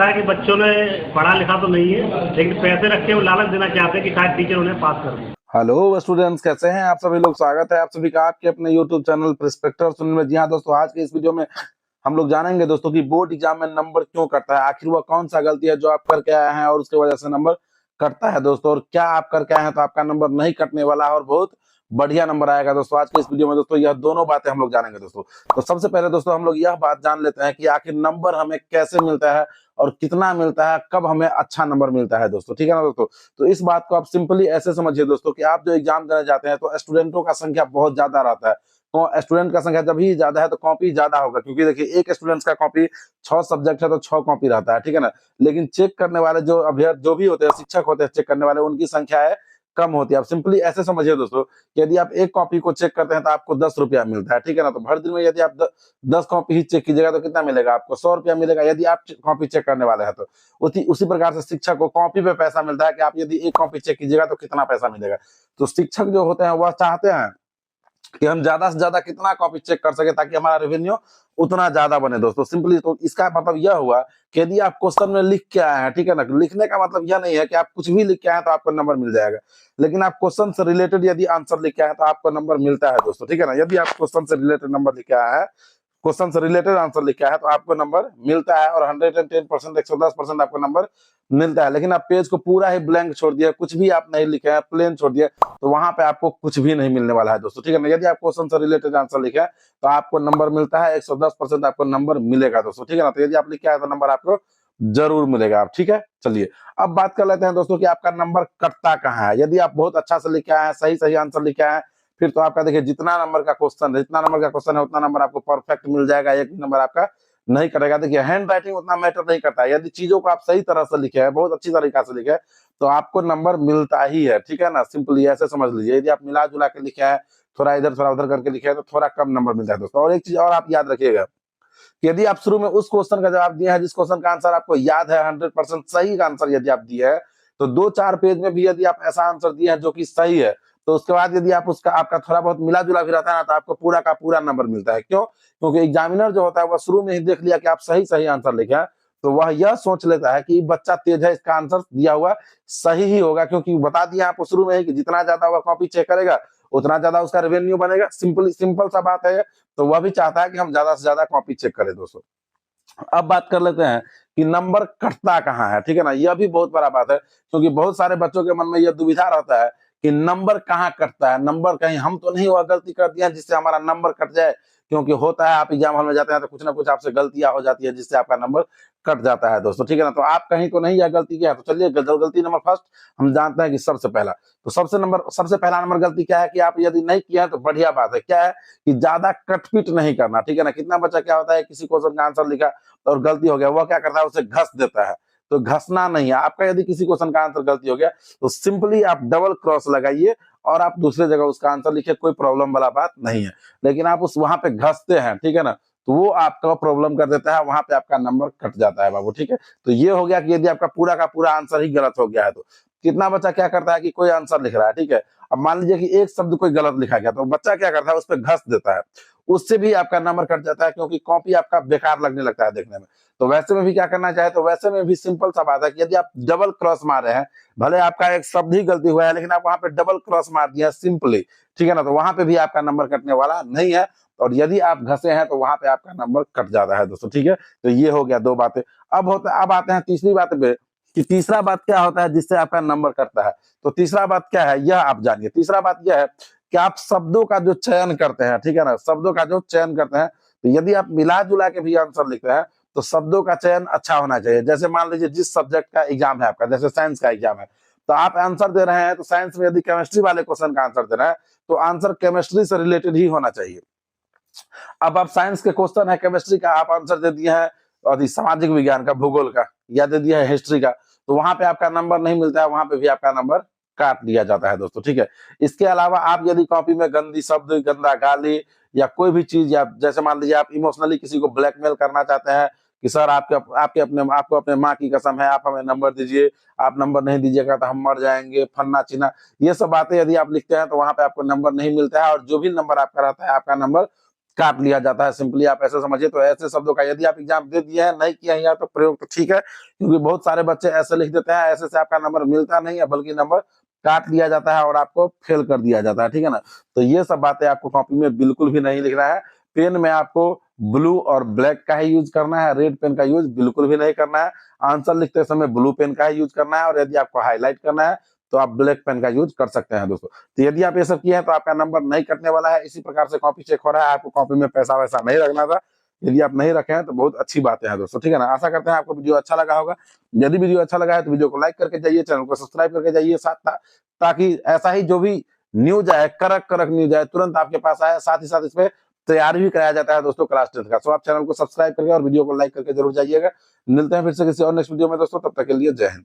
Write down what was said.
लगता है कि बच्चों ने पढ़ा लिखा तो नहीं है, लेकिन पैसे रख के वो लालच देना चाहते हैं कि शायद टीचर उन्हें पास कर दे। हेलो स्टूडेंट्स, कैसे हैं आप सभी लोग। स्वागत है आप सभी का आपके अपने यूट्यूब चैनल पर्सपेक्टिव सुनने में। जी हाँ दोस्तों, आज के इस वीडियो में हम लोग जानेंगे दोस्तों कि बोर्ड एग्जाम में नंबर क्यों कटता है। आखिर वह कौन सा गलती है जो आप करके आए हैं और उसकी वजह से नंबर कटता है दोस्तों, और क्या आप करके आए हैं तो आपका नंबर नहीं कटने वाला है और बहुत बढ़िया नंबर आएगा दोस्तों। आज के इस वीडियो में दोस्तों यह दोनों बातें हम लोग जानेंगे दोस्तों। तो सबसे पहले दोस्तों हम लोग यह बात जान लेते हैं कि आखिर नंबर हमें कैसे मिलता है और कितना मिलता है, कब हमें अच्छा नंबर मिलता है दोस्तों, ठीक है ना दोस्तों। तो इस बात को आप सिंपली ऐसे समझिए दोस्तों कि आप जो एग्जाम देने जाते हैं तो स्टूडेंटों का संख्या बहुत ज्यादा रहता है। तो स्टूडेंट का संख्या जब ही ज्यादा है तो कॉपी ज्यादा होगा, क्योंकि देखिए एक स्टूडेंट का कॉपी 6 सब्जेक्ट है तो 6 कॉपी रहता है, ठीक है ना। लेकिन चेक करने वाले जो अभ्यर्थी जो भी होते हैं, शिक्षक होते हैं चेक करने वाले, उनकी संख्या है कम होती है। आप सिंपली ऐसे समझिए दोस्तों, यदि आप एक कॉपी को चेक करते हैं तो आपको 10 रुपया मिलता है, ठीक है ना। तो भर दिन में यदि आप 10 कॉपी ही चेक कीजिएगा तो कितना मिलेगा आपको, 100 रुपया मिलेगा यदि आप कॉपी चेक करने वाले हैं तो। उसी प्रकार से शिक्षक को कॉपी पे पैसा मिलता है कि आप यदि एक कॉपी चेक कीजिएगा तो कितना पैसा मिलेगा। तो शिक्षक जो होते हैं वह चाहते हैं कि हम ज्यादा से ज्यादा कितना कॉपी चेक कर सके ताकि हमारा रेवेन्यू उतना ज्यादा बने दोस्तों। सिंपली तो इसका मतलब यह हुआ कि यदि आप क्वेश्चन में लिख के आए हैं, ठीक है ना, लिखने का मतलब यह नहीं है कि आप कुछ भी लिख के आए तो आपको नंबर मिल जाएगा, लेकिन आप क्वेश्चन से रिलेटेड यदि आंसर लिख के आए तो आपको नंबर मिलता है दोस्तों, ठीक है ना। यदि आप क्वेश्चन से रिलेटेड नंबर लिख के आए हैं, क्वेश्चन से रिलेटेड आंसर लिखा है तो आपको नंबर मिलता है और 110%, 110% आपको नंबर मिलता है। लेकिन आप पेज को पूरा ही ब्लैंक छोड़ दिया, कुछ भी आप नहीं लिखे हैं, प्लेन छोड़ दिया, तो वहां पे आपको कुछ भी नहीं मिलने वाला है दोस्तों, ठीक है ना। यदि आप क्वेश्चन से रिलेटेड आंसर लिखे हैं तो आपको नंबर मिलता है, 110% आपको नंबर मिलेगा दोस्तों, ठीक है ना। तो यदि आप लिखे हैं तो नंबर आपको जरूर मिलेगा आप, ठीक है। चलिए अब बात कर लेते हैं दोस्तों कि आपका नंबर कटता कहाँ है। यदि आप बहुत अच्छा से लिखे हैं, सही सही आंसर लिखे हैं, फिर तो आपका देखिए जितना नंबर का क्वेश्चन है उतना नंबर आपको परफेक्ट मिल जाएगा, एक नंबर आपका नहीं कटेगा। देखिए हैंड राइटिंग उतना मैटर नहीं करता है, यदि चीजों को आप सही तरह से लिखे हैं, बहुत अच्छी तरीका से लिखे हैं, तो आपको नंबर मिलता ही है, ठीक है ना। सिंपली ऐसे समझ लीजिए, यदि आप मिला जुला के लिखे हैं, थोड़ा इधर थोड़ा उधर करके लिखे हैं तो थोड़ा कम नंबर मिलता है दोस्तों। और एक चीज और आप याद रखिएगा कि यदि आप शुरू में उस क्वेश्चन का जवाब दिए हैं जिस क्वेश्चन का आंसर आपको याद है, 100% सही का आंसर यदि आप दिए हैं, तो 2-4 पेज में भी यदि आप ऐसा आंसर दिए हैं जो कि सही है, तो उसके बाद यदि आप उसका आपका थोड़ा बहुत मिला जुला भी रहता है ना, तो आपको पूरा का पूरा नंबर मिलता है। क्यों? क्योंकि एग्जामिनर जो होता है वह शुरू में ही देख लिया कि आप सही सही आंसर लिखे हैं, तो वह यह सोच लेता है कि बच्चा तेज है, इसका आंसर दिया हुआ सही ही होगा, क्योंकि बता दिया आपको शुरू में ही कि जितना ज्यादा वह कॉपी चेक करेगा उतना ज्यादा उसका रेवेन्यू बनेगा। सिंपल सा बात है, तो वह भी चाहता है कि हम ज्यादा से ज्यादा कॉपी चेक करें दोस्तों। अब बात कर लेते हैं कि नंबर कटता कहाँ है, ठीक है ना। यह भी बहुत बड़ा बात है, क्योंकि बहुत सारे बच्चों के मन में यह दुविधा रहता है कि नंबर कहाँ कटता है, नंबर कहीं हम तो नहीं वह गलती कर दिया जिससे हमारा नंबर कट जाए। क्योंकि होता है आप एग्जाम हॉल में जाते हैं तो कुछ ना कुछ आपसे गलतियां हो जाती है जिससे आपका नंबर कट जाता है दोस्तों, ठीक है ना। तो आप कहीं तो नहीं यह गलती किया, तो चलिए गलती नंबर फर्स्ट हम जानते हैं कि सबसे पहला नंबर गलती क्या है कि आप यदि नहीं किया है तो बढ़िया बात है, क्या है कि ज्यादा कटपीट नहीं करना, ठीक है ना। कितना बच्चा क्या होता है, किसी क्वेश्चन का आंसर लिखा और गलती हो गया, वह क्या करता है उसे घस देता है। तो घसना नहीं है आपका, यदि किसी क्वेश्चन का आंसर गलती हो गया तो सिंपली आप डबल क्रॉस लगाइए और आप दूसरे जगह उसका आंसर लिखिए, कोई प्रॉब्लम वाला बात नहीं है। लेकिन आप उस वहां पे घसते हैं, ठीक है ना, तो वो आपका प्रॉब्लम कर देता है, वहां पे आपका नंबर कट जाता है बाबू, ठीक है। तो ये हो गया कि यदि आपका पूरा का पूरा आंसर ही गलत हो गया है तो कितना बच्चा क्या करता है कि कोई आंसर लिख रहा है, ठीक है, अब मान लीजिए कि एक शब्द कोई गलत लिखा गया तो बच्चा क्या करता है उस पर घस देता है, उससे भी आपका नंबर कट जाता है, क्योंकि कॉपी आपका बेकार लगने लगता है देखने में। तो वैसे में भी क्या करना चाहे तो वैसे में भी सिंपल सा बात है कि यदि आप डबल क्रॉस मार रहे हैं, भले आपका एक शब्द ही गलती हुआ है लेकिन आप वहां पे डबल क्रॉस मार दिया सिंपली, ठीक है ना, तो वहां पे भी आपका नंबर कटने वाला नहीं है। और यदि आप घसे हैं तो वहां पे आपका नंबर कट जाता है दोस्तों, ठीक है। तो ये हो गया दो बातें। अब आते हैं तीसरी बात पे कि तीसरा बात क्या होता है जिससे आपका नंबर कटता है। तो तीसरा बात क्या है यह आप जानिए। तीसरा बात यह है कि आप शब्दों का जो चयन करते हैं, ठीक है ना, शब्दों का जो चयन करते हैं, तो यदि आप मिला जुला के भी आंसर लिखते हैं तो शब्दों का चयन अच्छा होना चाहिए। जैसे मान लीजिए जिस सब्जेक्ट का एग्जाम है आपका, जैसे साइंस का एग्जाम है, तो आप आंसर दे रहे हैं तो साइंस में यदि केमिस्ट्री वाले क्वेश्चन का आंसर दे रहे हैं तो आंसर केमिस्ट्री से रिलेटेड ही होना चाहिए। अब आप साइंस के क्वेश्चन है केमिस्ट्री का, आप आंसर दे दिए हैं और सामाजिक विज्ञान का, भूगोल का, या दे दिया है हिस्ट्री का, तो वहां पे आपका नंबर नहीं मिलता है, वहां पे भी आपका नंबर काट दिया जाता है दोस्तों, ठीक है। इसके अलावा आप यदि कॉपी में गंदी शब्द, गंदा गाली या कोई भी चीज, या जैसे मान लीजिए आप इमोशनली किसी को ब्लैकमेल करना चाहते हैं कि सर आपको अपने माँ की कसम है आप हमें नंबर दीजिए, आप नंबर नहीं दीजिएगा तो हम मर जाएंगे, फन्ना चिन्ना, ये सब बातें यदि आप लिखते हैं तो वहां पे आपको नंबर नहीं मिलता है, और जो भी नंबर आपका रहता है आपका नंबर काट लिया जाता है। सिंपली आप ऐसे समझिए। तो ऐसे शब्दों का यदि आप एग्जाम दे दिए हैं, नहीं किया है यहाँ तो प्रयोग तो ठीक है, क्योंकि बहुत सारे बच्चे ऐसे लिख देते हैं, ऐसे से आपका नंबर मिलता नहीं है, बल्कि नंबर काट लिया जाता है और आपको फेल कर दिया जाता है, ठीक है ना। तो ये सब बातें आपको कॉपी में बिल्कुल भी नहीं लिखना है। पेन में आपको ब्लू और ब्लैक का ही यूज करना है, रेड पेन का यूज बिल्कुल भी नहीं करना है। आंसर लिखते समय ब्लू पेन का ही यूज करना है, और यदि आपको हाईलाइट करना है तो आप ब्लैक पेन का यूज कर सकते हैं दोस्तों। तो यदि आप ये सब किए हैं तो आपका नंबर नहीं कटने वाला है। इसी प्रकार से कॉपी चेक हो रहा है, आपको कॉपी में पैसा वैसा नहीं रखना था। यदि आप नहीं रखे हैं तो बहुत अच्छी बात है दोस्तों, ठीक है ना। आशा करते हैं आपको वीडियो अच्छा लगा होगा। यदि वीडियो अच्छा लगा है तो वीडियो को लाइक करके जाइए, चैनल को सब्सक्राइब करके जाइए, साथ ताकि ऐसा ही जो भी न्यूज आए, कड़क कड़क न्यूज आए, तुरंत आपके पास आए। साथ ही साथ इसमें तैयारी भी कराया जाता है दोस्तों क्लास 10 का। तो आप चैनल को सब्सक्राइब करके और वीडियो को लाइक करके जरूर जाइएगा। मिलते हैं फिर से किसी और नेक्स्ट वीडियो में दोस्तों, तब तक के लिए जय हिंद।